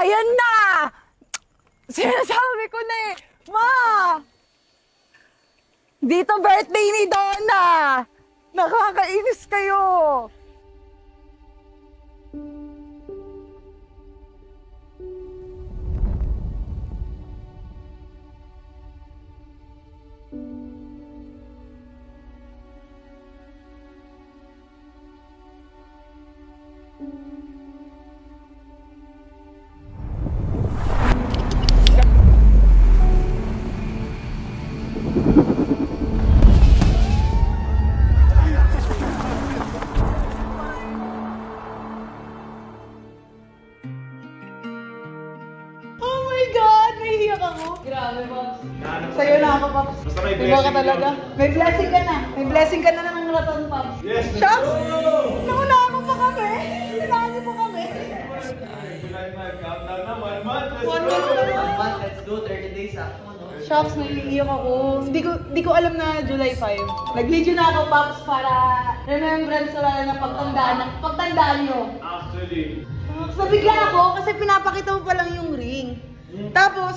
Ayan na! Sinasabi ko na eh. Ma! Dito birthday ni Donna! Nakakainis kayo! Grabe, Pops. Sa'yo na ako, Pops. Basta may Iba ka blessing talaga. lang. May blessing ka na. May blessing ka na ng raton, Pops. Yes! Shucks! Naunahan mo pa kami. Naunahan niyo pa kami. July 5, countdown na 1 month. Let's One go! month. Let's go, 30 days ako, no? Shucks, naiiyak ako. Hindi ko alam na July 5. Nag-video na ako, Pops, para remembrance na pagtandaan nyo. Actually, Shucks, nabigla ako kasi pinapakita mo pa lang yung ring. Tapos,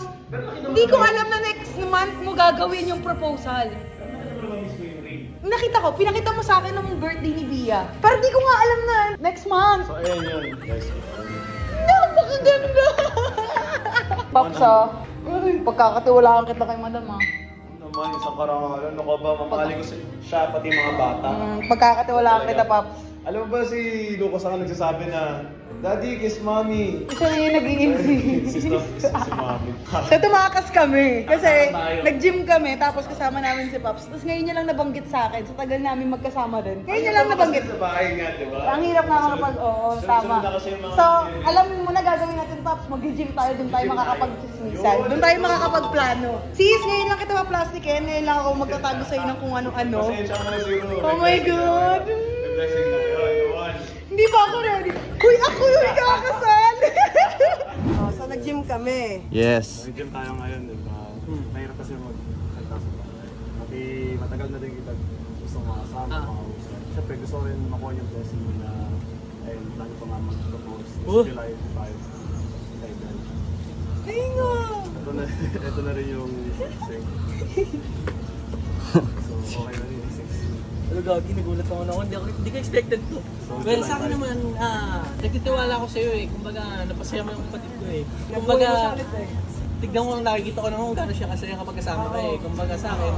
hindi ko alam na next month mo gagawin yung proposal. Nakita ko, pinakita mo sa akin ng birthday ni Bia. Pero di ko nga alam na next month. so ayan yun, guys. Napakaganda! Pops, pagkakatiwalaan kita kay madam, Naman, isang karangalan. Ano ka ba? Mamahalin ko siya, pati mga bata. Pagkakatiwalaan kita, Pops. Alam mo ba si Lucas ang nagsasabi na, Daddy, kiss mommy. Isa na yung naging si mommy. So tumakas kami kasi Tayo. nag-gym kami tapos kasama namin si Pops. Tapos ngayon niya lang nabanggit sa akin. Sa tagal namin magkasama din. Ngayon niya lang nabanggit. Sa bahay nga, di ba? Ang hirap nga kapag, oo, tama. na kasi yung mga- So, alam mo na gagawin natin, Pops. Mag-gym tayo, doon tayo makakapag-chismisan. Doon tayo makakapag-plano. Sis, ngayon lang kita ma-plastikin. Ngayon lang ako magtatago sa'yo ng kung ano-ano. Pasensya mo na siguro. Oh my God! May blessing na yun. Yun. Hindi pa ako ready. Kuy, ako yung kakasal! Oh, so nag-gym kami. Yes. Nag-gym tayo ngayon, di ba? Mahirap kasi mag-salta sa bahay. Pati matagal na din kita gusto makasama, makausap. Siyempre gusto ko rin makuha yung blessing na ayun, plano ko nga mag-propose. July 5. Kailan. Ay nga! Ito na rin yung sing. So, okay na rin yung 6. Ano gagi, nagulat naman ako. Hindi ko expected to. Well, sa akin naman, nagtitiwala ako sa'yo eh. Kumbaga, napasaya mo yung kapatid ko eh. Kumbaga, tignan mo, nakikita ko naman kung gano'n siya kasaya kapag kasama ka eh. Kumbaga sa akin,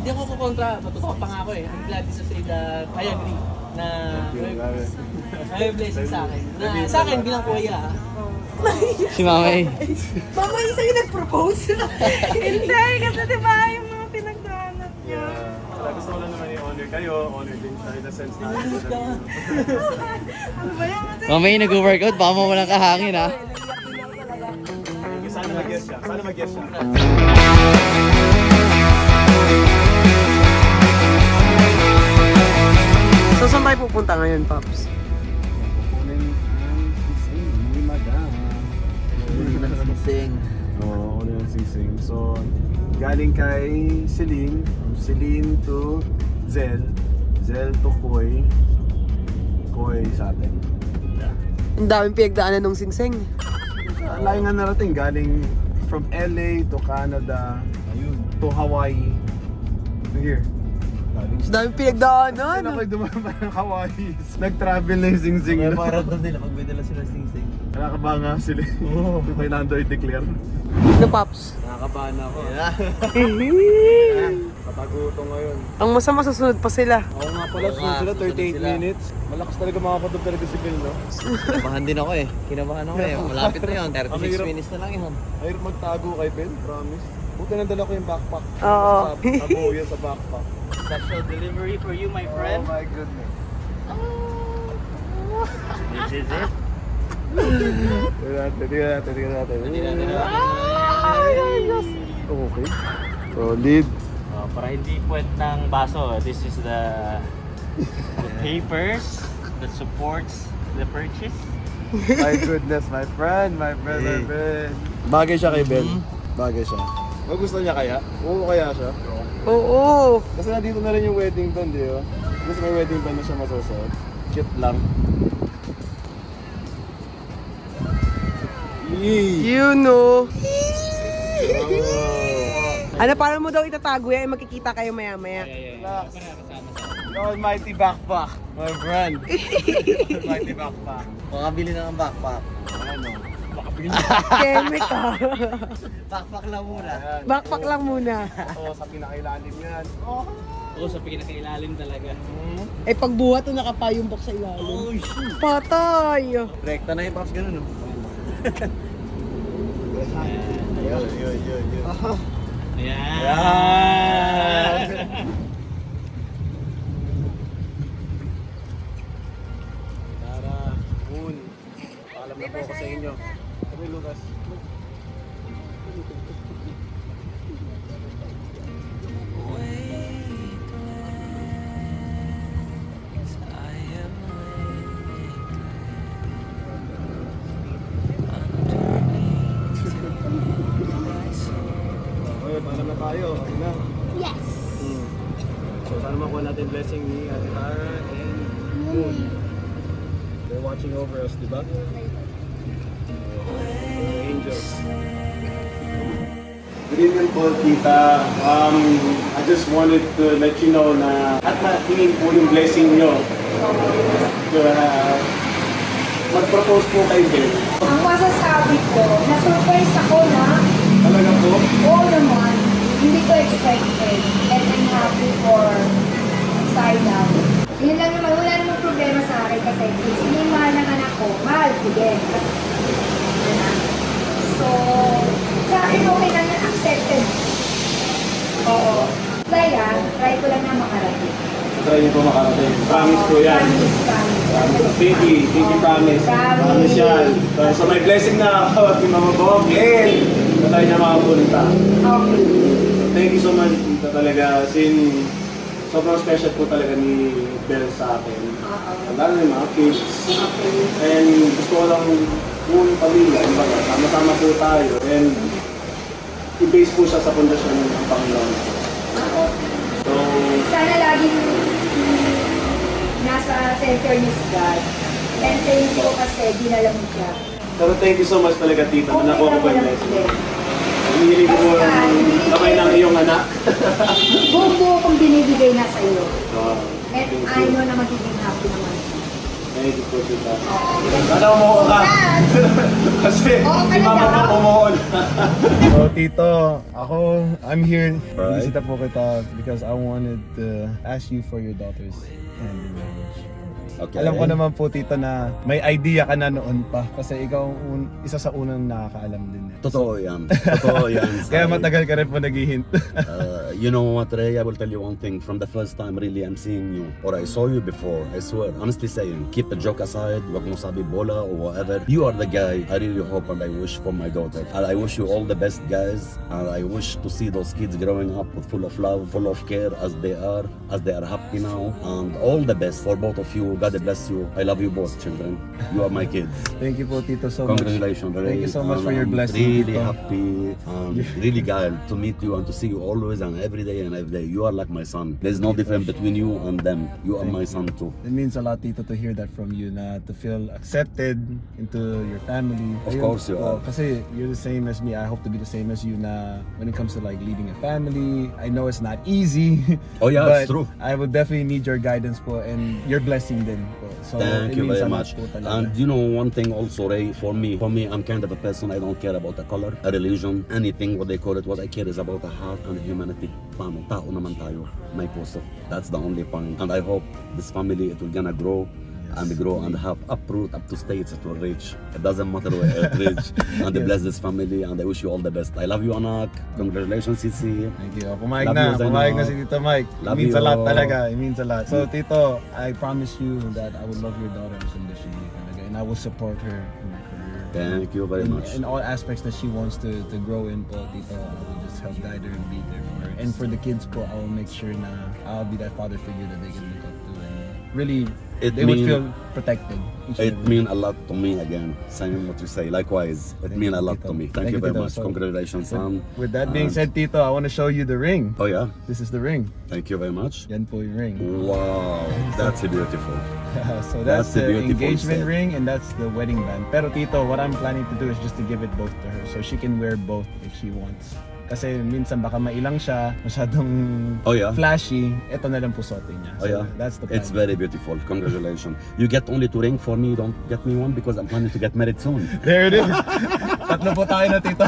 hindi ako kukontra, matutuwa pa nga ako eh. I'm glad to say that I agree na may blessing sa akin. Na, sa akin, bilang kuya Si Mama A. Mama, yung sa'yo nag-propose? Hindi, kasi diba yung mga pinagdaanan niya. Kaya gusto ko lang naman i-honor kayo, honor din siya in a sense na Ano ba yan? Kasi Mama A nag-workout, baka mo walang kahangin ha. sana mag-guess siya, sana mag-guess siya. So, saan tayo pupunta ngayon, Pops? Sing. Oo, ako na yung sising. So, galing kay Celine, from Celine to Zel, Zel to Koy, Koy sa atin. Ang daming pinagdaanan ng singseng. Ang layo nga narating, galing from LA to Canada, to Hawaii, to here. Ang daming pinagdaanan. Sila pag dumama ng Hawaii, nag-travel na yung sing-sing. Kaya parang doon nila pag nila sila sing-sing. Nakakaba nga sila. Yung kailangan daw i-declare. Ano, Pops? Nakakabahan ako. Kataguto ngayon. Ang masama susunod pa sila. Oo nga pala, sila 38 minutes. Malakas talaga makapatog talaga si Bill, no? Kinabahan din ako eh. Kinabahan ako eh. Malapit na yun. 36 minutes na lang yun. Ay, magtago kay Ben, promise. Buti nandala ko yung backpack. Oo. Nabuya sa backpack. Special delivery for you, my friend. Oh my goodness. This is it. Tingnan natin. Okay. Solid. Para hindi puwet ng baso, this is the papers that supports the purchase. My goodness, my friend. Bagay siya kay Ben. Bagay siya. Gusto niya kaya? Oo, kaya siya. Oo. Kasi nandito na rin yung wedding band, di ba? Kasi may wedding band na siya masusuot. Cute lang. You know. Ano, paano mo daw itatago yan? Magkikita kayo maya-maya. Almighty backpack, my friend. Almighty backpack. Makabili na ng backpack. Ano? Keme ka. Backpack lang muna. Backpack lang muna. Oo, sa pinakailalim yan. Oo, sa pinakailalim talaga. Eh, pagbuhat na nakapayumbok sa ilalim. Oh, shoot. Patay! Rekta na yung Pops, ganun, no? Yun. Ayan. Tara, Moon. Paalam na po ako sa inyo. Sabi, Lucas. Okay, paalam na tayo. Okay na. Yes! So, sana makuha natin blessing ni Ate Tara and Moon. They're watching over us, di ba? Angels. Good evening po, Tita. I just wanted to let you know na at matingin po yung blessing nyo. Mag-propose po kayo din. Ang masasabi ko, na-surprise ako na, Talaga po? oo naman, hindi ko expected. And I'm happy for side out. Yun lang naman, wala namang problema sa akin kasi sino yung mahal ng anak ko, mahal ko din. So, sa akin okay lang yan, accepted. Oo. Try ko lang na makarating. Try niyo po makarating. Promise po yan. Promise. Pinky promise. Promise yan. So may blessing na ako at yung mga bawang na tayo niya makapunta. Okay. So thank you so much, Tita, talaga. Sin sobrang special po talaga ni Belle sa akin. Lalo na yung mga kids. And gusto ko lang buong pamilya. Sama-sama po tayo. And i-base po siya sa pundasyon ng Panginoon. So, Sana laging nasa center ni God. And thank you kasi dinala mo siya. pero thank you so much talaga, Tita, na nakuha ko yung blessing. Hinihiling ko po Basta, yung kamay ng iyong anak. Buong-buo kong binibigay na sa iyo. So, At thank I you. know na magiging happy naman. Thank you po, Tita. Sana umuho ka. Kasi Oo, si Mama talaga? po umuho na. So, Tito, I'm here. Bisita po kita because I wanted to ask you for your daughter's hand in marriage. Okay. Alam ko naman po, Tito, na may idea ka na noon pa kasi ikaw ang isa sa unang nakakaalam din. Totoo yan. Totoo yan. Kaya matagal ka rin po naghihint. You know what, Ray? I will tell you one thing. From the first time really I'm seeing you, or I saw you before, I swear, honestly saying, keep the joke aside, wag mo sabi bola or whatever. You are the guy I really hope and I wish for my daughter. And I wish you all the best, guys. And I wish to see those kids growing up full of love, full of care as they are happy now. And all the best for both of you. God bless you. I love you both, children. You are my kids. Thank you po, Tito, so much. Congratulations, Ray. Thank you so much And for your I'm blessing, Really Tito. happy and really glad to meet you and to see you always and every day and every day. You are like my son. There's no difference between you and them. You are my son too. It means a lot, Tito, to hear that from you, na to feel accepted into your family. Of course you are. Kasi you're the same as me. I hope to be the same as you na when it comes to like leading a family. I know it's not easy. Oh, yeah, but it's true. I will definitely need your guidance po and your blessing din po. So Thank it you means very a lot much. po talaga. And you know one thing also, Ray, for me, I'm kind of a person, I don't care about a color, a religion, anything, what they call it. What I care is about the heart and humanity. Paano? Tao naman tayo, may puso. That's the only point. And I hope this family, it will gonna grow and grow and have uproot up to states it will reach. It doesn't matter where it reach. And bless this family and I wish you all the best. I love you, anak. Congratulations, Sisi. Thank you. Pumayag Love na. you, Zeno. Pumayag na si Tito Mike. Love It means a you. lot talaga. It means a lot. So, Tito, I promise you that I will love your daughter unconditionally talaga. And I will support her in her career. Thank you very much. In all aspects that she wants to grow in po, Tito, I will just help guide her and be there for her. And for the kids po, I will make sure na I'll be that father figure that they can look up to and really, It they would mean- feel protected. each and It every mean a lot to me again. Same what you say. Likewise, it mean a lot to me. Thank you very Tito. much. So, Congratulations, son. With that being And- said, Tito, I want to show you the ring. Oh yeah. This is the ring. Thank you very much. Yan po yung ring. Wow, that's beautiful. So That's that's a the beautiful engagement set. ring and that's the wedding band. Pero Tito, what I'm planning to do is just to give it both to her so she can wear both if she wants. Kasi minsan baka mailang siya, masyadong Oh, yeah? flashy. Ito na lang po suotin niya. Oh yeah, That's the plan. it's very beautiful. Congratulations. You get only 2 rings for me. Don't get me one because I'm planning to get married soon. There it is. Tatlo po tayo na, Tito.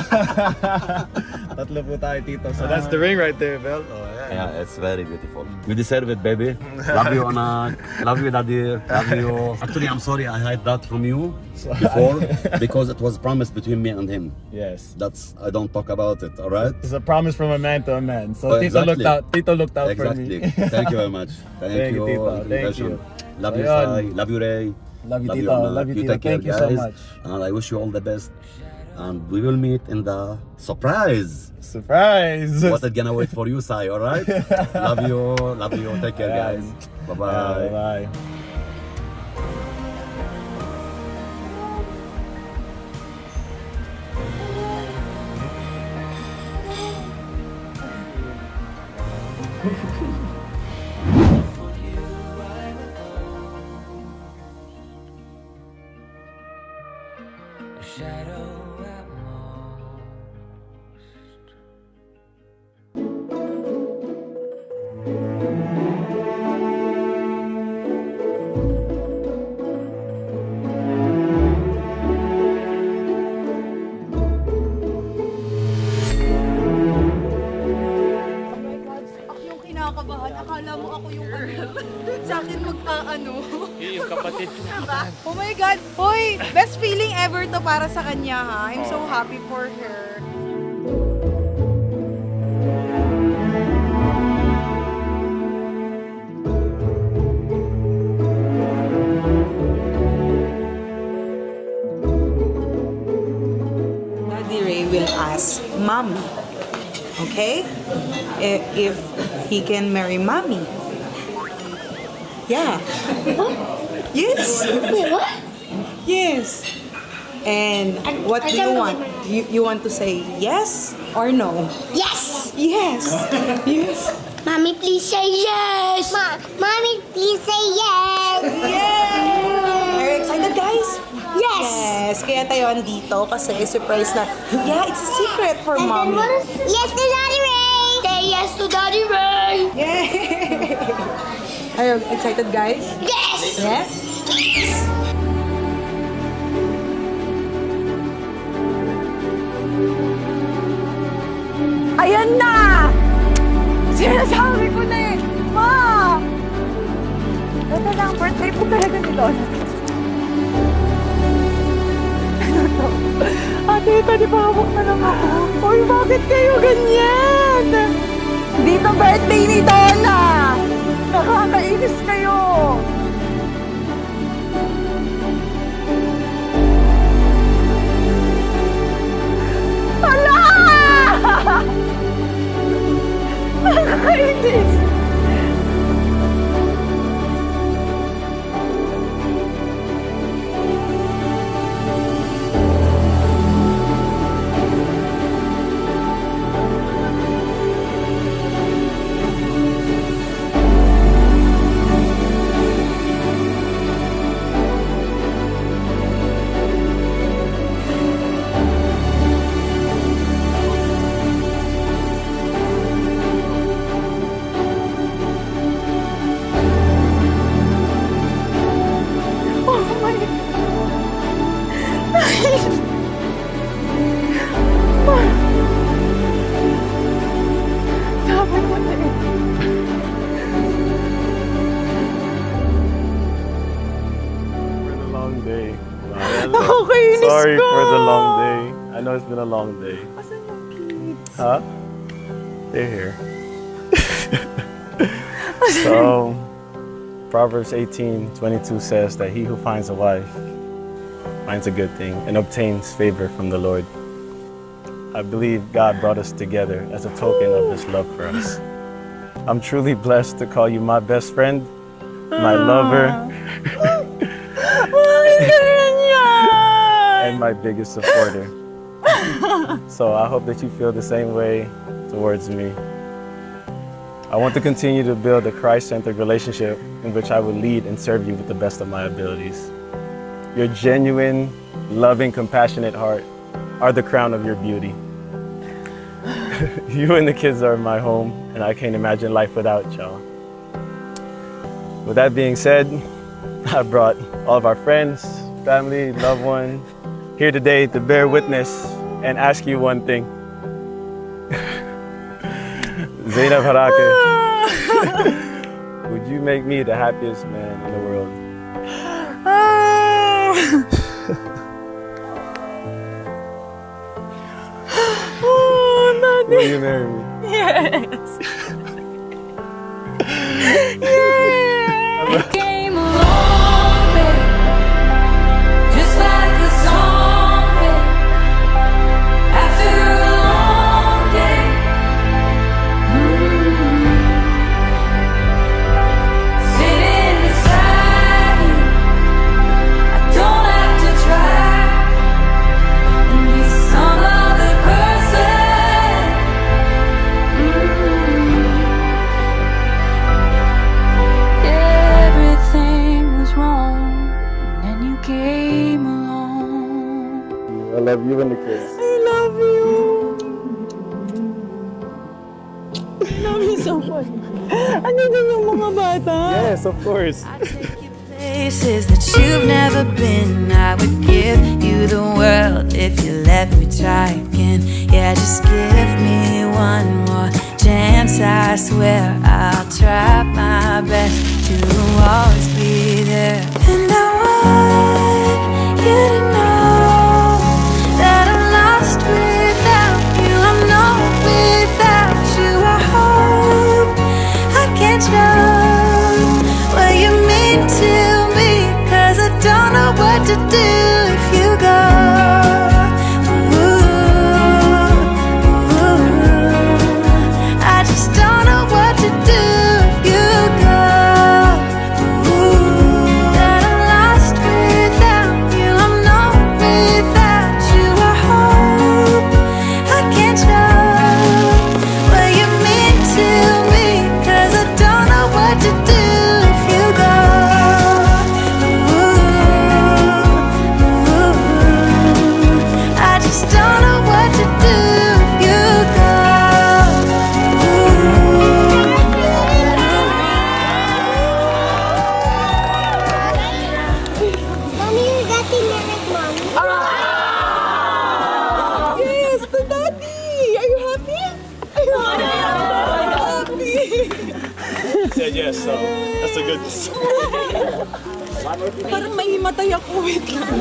Tatlo po tayo, Tito. So that's the ring right there, Bel. Oh, yeah. Yeah, it's very beautiful. You deserve it, baby. Love you, Anak. Love you, Daddy. Love you. Actually, I'm sorry I hid that from you before because it was promised between me and him. Yes. That's I don't talk about it. All right. It's a promise from a man to a man. So Oh, Tito exactly. looked out for Exactly. me. Thank you very much. Thank Thank, you, you. Tito. Thank Congratulations. you. Love you, So, yun. Sai. Love you, Ray. Love you, Tito. Anak. Love you, Tito. Take care, Thank you so guys. much. And I wish you all the best. And we will meet in the surprise. Surprise! What is gonna wait for you, Sai? All right. Love you. Love you. Take care, guys. Bye bye. Bye. Oh my God, ako yung kinakabahan. Akala mo ako yung sa akin mag-aano. Yung kapatid ko. Oh my God! Hoy! Best feeling ever to para sa kanya ha. I'm so happy for her. Daddy Ray will ask mommy, okay? If he can marry mommy. Yeah. Yes. Wait, what? Yes. And what do you want? You want to say yes or no? Yes! Yes. Yes. Mommy, please say yes! Mommy, please say yes! Are you excited, guys? Yes! Yes. Kaya tayo andito kasi surprise na. Yeah, it's a secret for And then mommy. what is... Yes to Daddy Ray! Say yes to Daddy Ray! Yeah. Are you excited, guys? Yes! Yes. Yes! Ayan na! Sinasabi ko na eh! Ma! Ito na ang birthday po talaga ni Lola. Ano to? Ate, ito, di ba hawak na lang ako? Uy, bakit kayo ganyan? Dito birthday ni Donna! Nakakainis kayo! Hala! Nakakainis! Oh my Sabi mo na eh. For the long day. Nakakainis Sorry ka! for the long day. I know it's been a long day. Asan yung kids? Huh? They're here. So, Proverbs 18:22 says that he who finds a wife finds a good thing and obtains favor from the Lord. I believe God brought us together as a token of his love for us. I'm truly blessed to call you my best friend, my lover, Bakit ganyan yan? and my biggest supporter. So I hope that you feel the same way towards me. I want to continue to build a Christ-centered relationship in which I will lead and serve you with the best of my abilities. Your genuine, loving, compassionate heart are the crown of your beauty. You and the kids are my home, and I can't imagine life without y'all. With that being said, I brought all of our friends, family, loved ones here today to bear witness and ask you one thing. Zainab Harake, would you make me the happiest man in the world? Will you marry me? Yes. Came along, babe, just like a song, babe. After a long day, sitting beside you, I don't have to try and be some other person. Everything was wrong, and then you came along. I love you and the kids. I love you. I love you so much. Ano din yung mga bata? Yes, of course. Places that you've never been, I would give you the world if you let me try again. Yeah, just give me one more chance. I swear I'll try my best to always be there. And I want you to know that I'm lost without you. I'm not without you. I hope I can show what you mean to me, 'cause I don't know what to do if you go. I just don't know what to do if you go. That I'm lost without you. I'm not without you. I hope I can show what you mean to me, 'cause I don't know what to do if you go. I just don't know what to do if you go. Mommy, you got the lyric, Mommy. Yes, to Daddy. Are you happy? Are you happy? Said yes, so that's a good. Parang may himatay ako. Wait lang.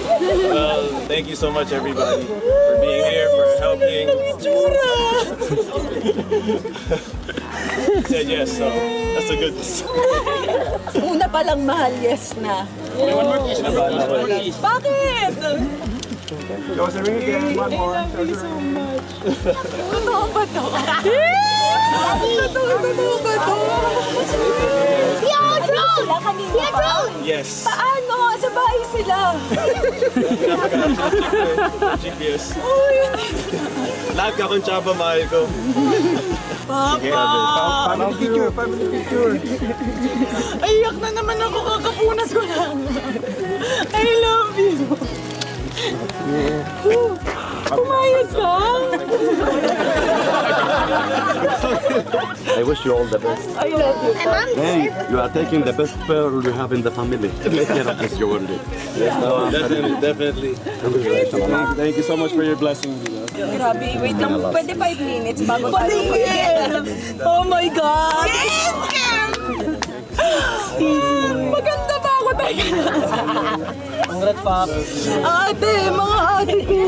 Well, thank you so much, everybody, for being here, for helping. Tsura. Said yes, so that's a good. Una pa lang mahal, yes na. Bakit? One more. I love you so much. Totoo ba to? Totoo ba to? You're drone! You're drone! Yes. Paano? Sa bahay sila. GPS. Oh, yun. Lahat ka kung tsaba, mahal ko. Papa! Family picture. Aiyak na naman ako, kakapunas ko lang. I love you. Pumayag ka? I wish you all the best. I love you. Hey, you are taking the best girl you have in the family. Take care of this girl. Yes, no, definitely. Thank you so much for your blessings. Grabe, wait lang. Pwede 5 minutes bago tayo Oh my God! Maganda ba ako tayo? Congrats, Pop. Ate, mga ate ko.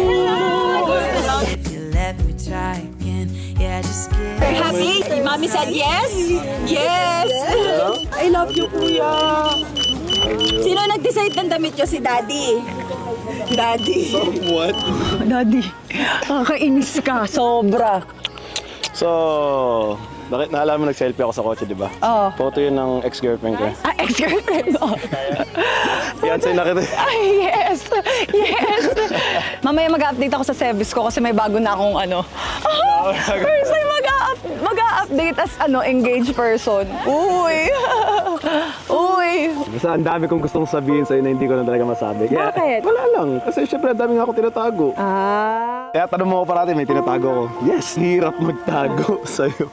If you let me try again, yeah, just give. Happy? Mommy said yes? Yes! I love you, kuya. Sino nag-decide ng damit nyo? Si Daddy. Daddy. What? Daddy, kakainis ka. Sobra. So, Bakit naalala mo nag-selfie ako sa kotse, di ba? Oo. Photo yun ng ex-girlfriend ko. Ah, ex-girlfriend mo. Fiancé na kita. Ay, yes! Yes! Mamaya mag-update ako sa service ko kasi may bago na akong first time mag-update as engaged person. Uy! Uy! Basta ang dami kong gustong sabihin sa'yo na hindi ko na talaga masabi. Kaya, Bakit? Wala lang. Kasi syempre ang dami nga ako tinatago. Ah. Kaya tanong mo ako parati, may tinatago ko. Yes, hirap magtago sa'yo.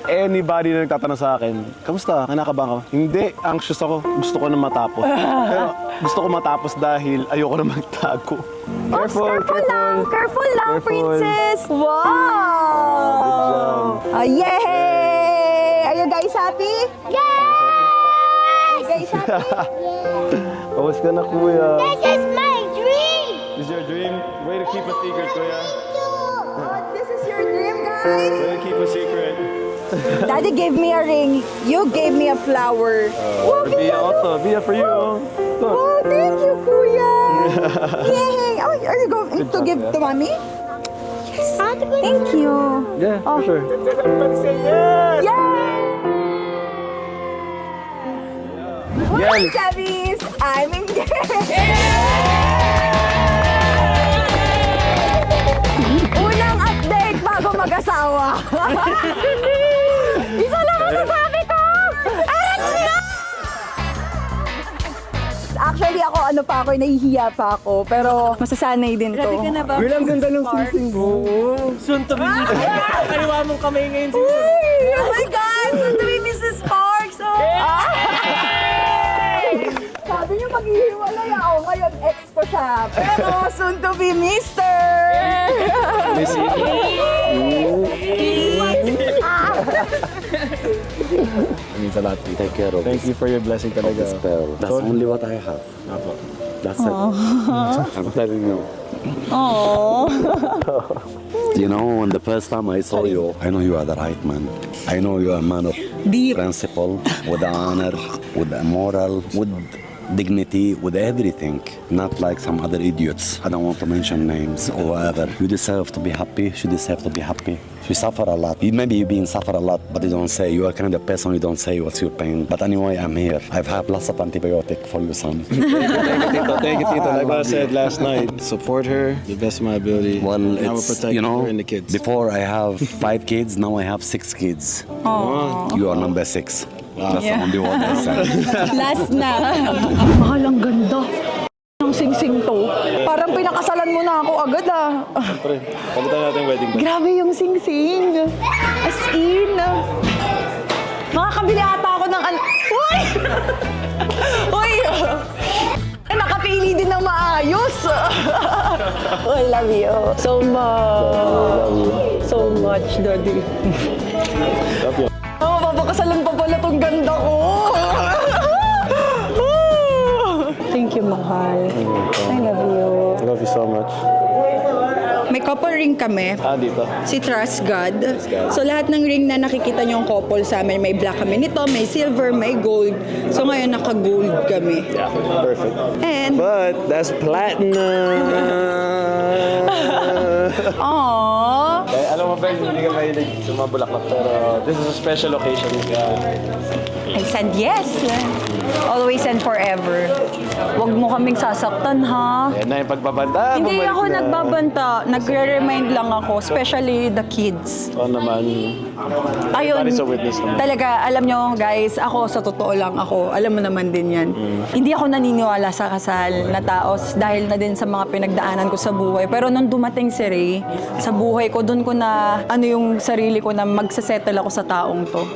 Anybody na nagtatanong sa akin, kamusta? Nanakabahan ka? Hindi, anxious ako. Gusto ko na matapos. Pero gusto ko matapos dahil ayoko na magtago. Careful Careful lang, Careful. princess! Wow! Yay! Are you guys happy? Yay! Guys happy? Awas ka na, kuya. This is my dream! This is your dream? Way to keep a secret, kuya. This is your dream, guys? Way to keep a secret. Daddy gave me a ring. You gave me a flower. Bia also. Bia for you. Look. Oh, thank you, Kuya. Yay! Oh, are you going to give to mommy? Yes. Thank you. Yeah, for sure. Yay! Yes. Chavis, I'm engaged. Unang update bago mag-asawa. Isa lang masasabi ko. Actually, ako, nahihiya pa ako. Pero masasanay din to. Grabe ka na ba? Ang ganda ng sing-sing mo. Soon to be kaliwa mong kamay ngayon siguro. Uy! Oh my God! Soon to be Mrs. Sparks! Oh. Sabi niyo maghihiwalay ako. Ngayon, ex ko siya. Pero soon to be Mr. Miss you. Means a lot. Take care of Thank you for your blessing talaga. this spell. That's only what I have. That's it. I'm telling you. Oh. You know, when the first time I saw you, I know you are the right man. I know you are a man of Deep. principle, with honor, with moral, with dignity, with everything. Not like some other idiots. I don't want to mention names or whatever. You deserve to be happy. She deserves to be happy. She suffer a lot. Maybe you've been suffer a lot, but you don't say. You are kind of person you don't say what's your pain. But anyway, I'm here. I've had lots of antibiotic for you, son. Thank you, Tito. Thank you, Tito. Like I said last night, support her the best of my ability. Well, and I will it's, protect you know, her and the kids. before I have 5 kids, now I have 6 kids. You are number 6. That's the only one I say. Last na. Mahal, ang ganda. Ang sing-sing to. Parang pinakasalan mo na ako agad Pre, palitan natin yung wedding band. Grabe yung sing-sing. As in. Makakabili ata ako ng Uy! Uy! Nakapili din ng maayos. I love you so much. So much, Daddy. Love you. Oh, papakasalan pa pala tong ganda ko. Thank you, mahal. I love you. I love you so much. May couple ring kami. Dito. Si Trust God. So lahat ng ring na nakikita niyo yung couple sa amin, may black kami nito, may silver, may gold. So ngayon naka-gold kami. Yeah, perfect. And But that's platinum. aww. Alam mo, Ben, hindi ka mahilig sa mga bulaklak, pero this is a special occasion. I said yes. Always and forever. Huwag mo kaming sasaktan, ha? Yan na yung pagbabanta. Hindi bumalik ako na. nagbabanta. Nagre-remind lang ako, especially the kids. Oo naman. Ayun, That is a witness naman. talaga, alam nyo guys, ako sa totoo lang ako, alam mo naman din yan. Hindi ako naniniwala sa kasal na tao dahil na din sa mga pinagdaanan ko sa buhay. Pero nung dumating si Ray, sa buhay ko, doon ko na, yung sarili ko na magsasettle ako sa taong to.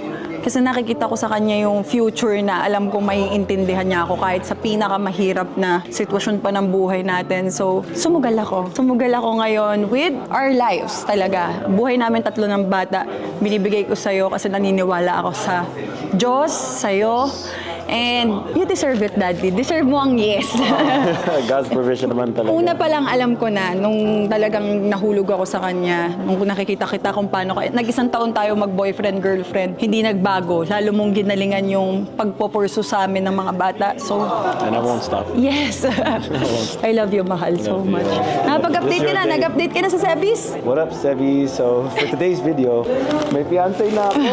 Kasi nakikita ko sa kanya yung future na alam kong maiintindihan niya ako kahit sa pinakamahirap na sitwasyon pa ng buhay natin. So, sumugal ako. Sumugal ako ngayon with our lives talaga. Buhay namin 3 ng bata. Binibigay ko sa'yo kasi naniniwala ako sa Diyos, sa'yo, And you deserve it, Daddy. Deserve mo ang yes. God's provision naman talaga. Una pa lang alam ko na, nung talagang nahulog ako sa kanya, nung nakikita kita kung paano, nag-isang taon tayo mag-boyfriend, girlfriend, hindi nagbago. Lalo mong ginalingan yung pagpupurso sa amin ng mga bata. So, And I won't stop. yes. I love you, mahal, so much. Nakapag-update ka na, nag-update ka na sa Sebis? What up, Sebi? So, for today's video, may fiancé na ako!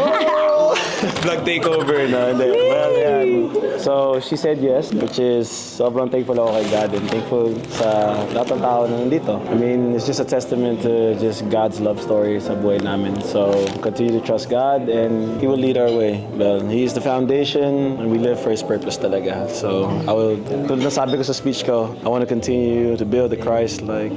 Vlog takeover na. Well, yan. So, she said yes, which is sobrang thankful ako kay God and thankful sa lahat ng tao na nandito. I mean, it's just a testament to just God's love story sa buhay namin. So, continue to trust God and He will lead our way. Well, He's the foundation and we live for His purpose talaga. So, tulad na sabi ko sa speech ko, I want to continue to build a Christ-like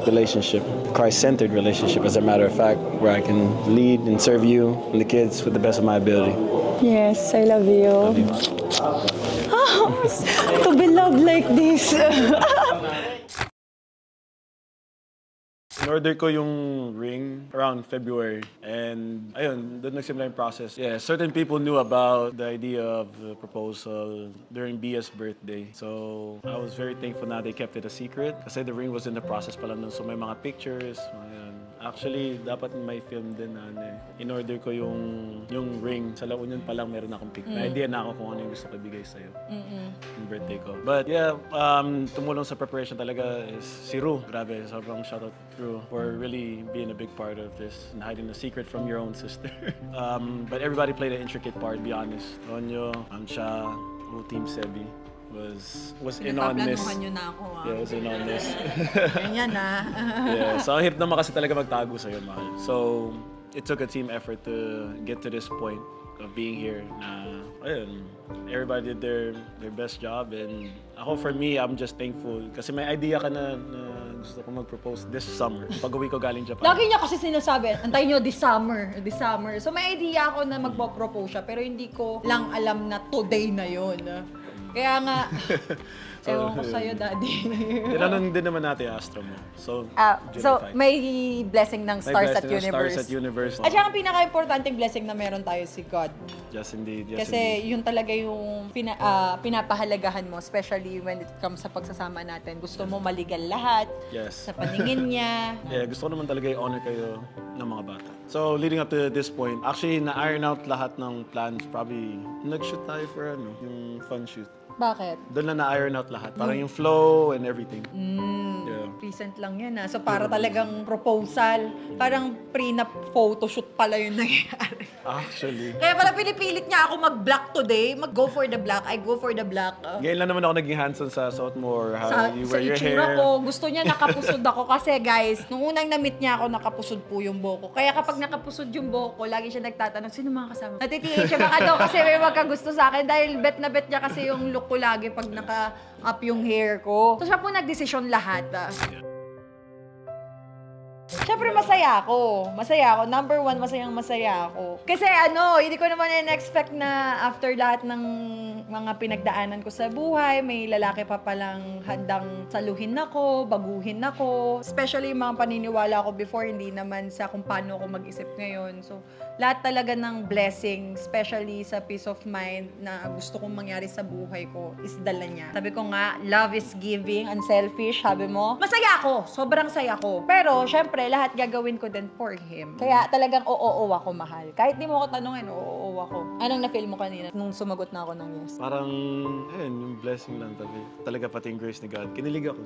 relationship, Christ-centered relationship, as a matter of fact, where I can lead and serve you and the kids with the best of my ability. Yes, I love you. To be loved like this. In-order ko yung ring around February and ayun, doon nagsimula yung process. Yeah, certain people knew about the idea of the proposal during Bia's birthday. So, I was very thankful na they kept it a secret kasi the ring was in the process pa lang nun. So, may mga pictures, ayan. Actually, dapat may film din na in-order ko yung ring. Sa La Union pa lang meron akong picture. May idea na ako kung ano yung gusto ko ibigay sa'yo. Yung birthday ko. But yeah, tumulong sa preparation talaga is si Ru. Grabe, sobrang shoutout Ru for really being a big part of this and hiding the secret from your own sister. But everybody played an intricate part, to be honest. Tonyo, Amcha, Team Sebi was in on this. Nyo na ako, Yeah, was in on this. Ganyan na. Yeah, so ang hirap naman kasi talaga magtago sa'yo, mahal. So, it took a team effort to get to this point of being here na, ayun, everybody did their best job and ako, for me, I'm just thankful kasi may idea ka na gusto ko mag-propose this summer pag uwi ko galing Japan. Lagi niya kasi sinasabi, antayin niyo this summer. So may idea ako na magpo-propose siya, pero hindi ko lang alam na today na yun. Kaya nga, ewan ko sa'yo, Daddy. Tinanong din naman natin yung Astro mo. So, so July 5. may blessing ng Stars at Blessing ng Universe. Stars at Universe. At saka ang pinaka-importanting blessing na meron tayo si God. Yes, indeed. Yes, Kasi yun talaga yung pinapahalagahan mo, especially when it comes sa pagsasama natin. Gusto mo maligal lahat Yes. sa paningin niya. Yeah, gusto ko naman talaga i-honor kayo ng mga bata. So, leading up to this point, actually, na-iron out lahat ng plans. Probably, nag-shoot tayo for yung fun shoot. Bakit? Doon na na-iron out lahat. Parang yung flow and everything. Yeah. Recent lang yan So para talagang proposal, parang prenup photoshoot pala yung nangyayari. Actually. Kaya pala pinipilit niya ako mag-black today. Mag-go for the black. I go for the black. Ngayon lang naman ako naging handsome sa suot mo or how you wear your itsura hair. ko, gusto niya nakapusod ako kasi guys, nung unang na-meet niya ako, nakapusod po yung buhok ko. Kaya kapag nakapusod yung buhok ko, lagi siya nagtatanong, sino mga kasama? Natitiis siya baka daw kasi may magkagusto sa akin dahil bet na bet niya kasi yung look ko lagi pag naka-up yung hair ko. So siya po nagdesisyon lahat. Siyempre masaya ako. Number one, masaya ako. Kasi hindi ko naman in-expect na after lahat ng mga pinagdaanan ko sa buhay, may lalaki pa palang handang saluhin ako, baguhin ako. Especially yung mga paniniwala ko before, hindi naman sa kung paano ako mag-isip ngayon. So, lahat talaga ng blessing, especially sa peace of mind na gusto kong mangyari sa buhay ko, is dala niya. Sabi ko nga, love is giving, unselfish, sabi mo. Masaya ako, sobrang saya ko. Pero, syempre, lahat gagawin ko din for him. Kaya talagang oo ako, mahal. Kahit di mo ako tanungin, oo ako. Anong na-feel mo kanina nung sumagot na ako ng yes? Parang, ayun, yung blessing lang talaga pati yung grace ni God. Kinilig ako.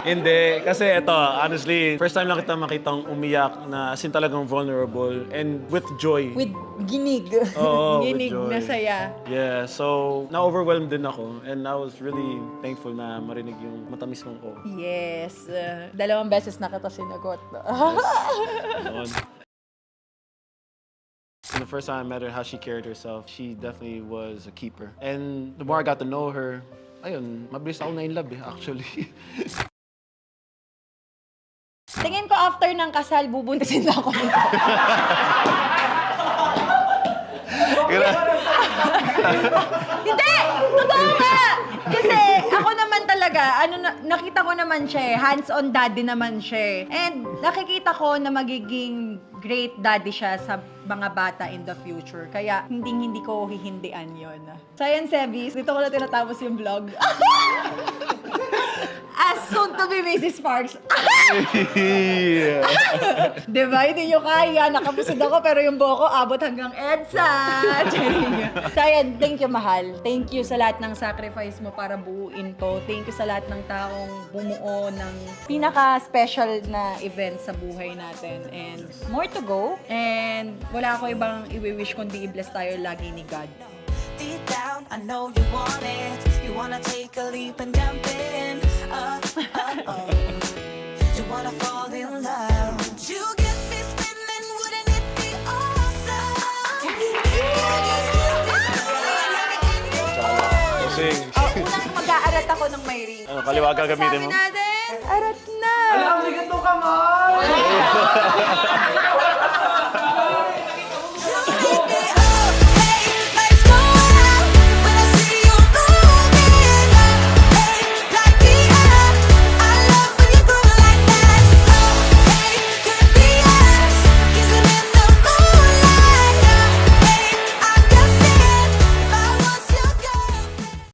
Hindi, kasi ito, honestly, first time lang kita makitang umiyak na as in talagang vulnerable and with joy. With ginig. Oo, ginig with joy. na saya. Yeah, so na-overwhelmed din ako and I was really thankful na marinig yung matamis mong oo. Yes. 2 beses na kita sinagot. Noon. And the first time I met her, how she carried herself, she definitely was a keeper. And the more I got to know her, ayun, mabilis ako na in love actually. Tingin ko after ng kasal, bubuntisin na ako nito. Hindi! Totoo nga! Kasi ako naman talaga talaga, nakita ko naman siya eh, hands-on daddy naman siya eh. And nakikita ko na magiging great daddy siya sa mga bata in the future. Kaya hindi ko hihindian yon. So ayan, Sebis, dito ko na tinatapos yung vlog. As soon to be Mrs. Sparks. Diba? Hindi nyo kaya. Nakapusod ako pero yung buhok ko abot hanggang EDSA. So ayan, thank you, mahal. Thank you sa lahat ng sacrifice mo para buuin to. Thank you sa lahat ng taong bumuo ng pinaka-special na event sa buhay natin. And more to go. And wala ako ibang i-wish kundi i-bless tayo lagi ni God. Deep down, I know you want it. You wanna take a leap and jump in. You wanna fall in love. Would you get me spinning? Wouldn't it be awesome? Unang mag-aarat ako ng may ring. Kaliwa gagamitin mo? Sabi natin, arat na! Alam, ligat mo ka, Mar!